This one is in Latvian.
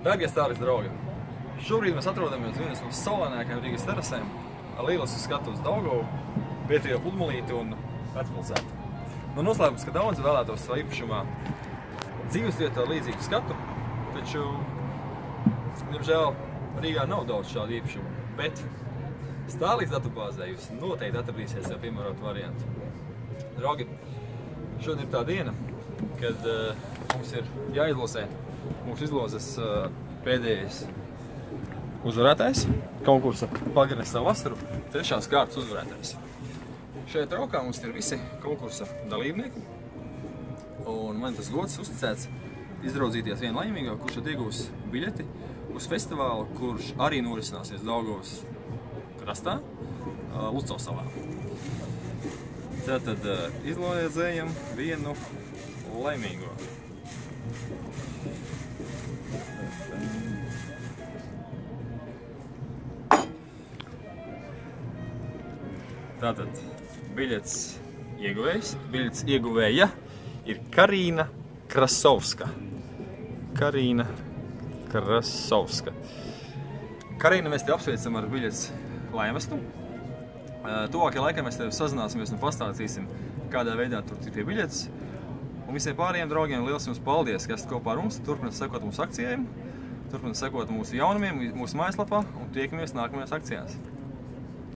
Dārgie stāvis draugi, šobrīd mēs atrodamies vienas no saulēnākajām Rīgas terasēm ar lielisku skatu uz Daugavu, vietējo pludmalīti un vecpilsētu. No noslēpums, ka daudzi vēlētos savā īpašumā dzīvesvietā līdzīgu skatu, taču, diemžēl, Rīgā nav daudz šādu īpašumu, bet Starlinks datubāzē jūs noteikti atradīsiet sev piemērotu variantu. Draugi, šodien ir tā diena, kad mums ir jāizlozē mūsu izlozes pēdējais uzvarētājs, konkursa Pagarni savu vasaru, 3. kārtas uzvarētājs. Šajā traukā mums ir visi konkursa dalībnieki, un man tas gods uzticēts izraudzīties vienu laimīgo, kurš ir iegūs biļeti uz festivālu, kurš arī norisināsies Daugavas krastā, Lucavas salā. Tātad izlozējam vienu laimīgo. Tātad biļets ieguvēja ir Karīna Krasovska. Karīna Krasovska. Karīna, mēs te apsveicam ar biļets laimestu. Tuvākajā laikā mēs tevi sazināsimies un pastāstīsim, kādā veidā tur tik tie biļets. Un visiem pārējiem draugiem liels jums paldies, ka esat kopā ar mums, turpināt sekot mūsu akcijām, turpināt sekot mūsu jaunumiem, mūsu mājaslapā un tiekamies nākamajās akcijās.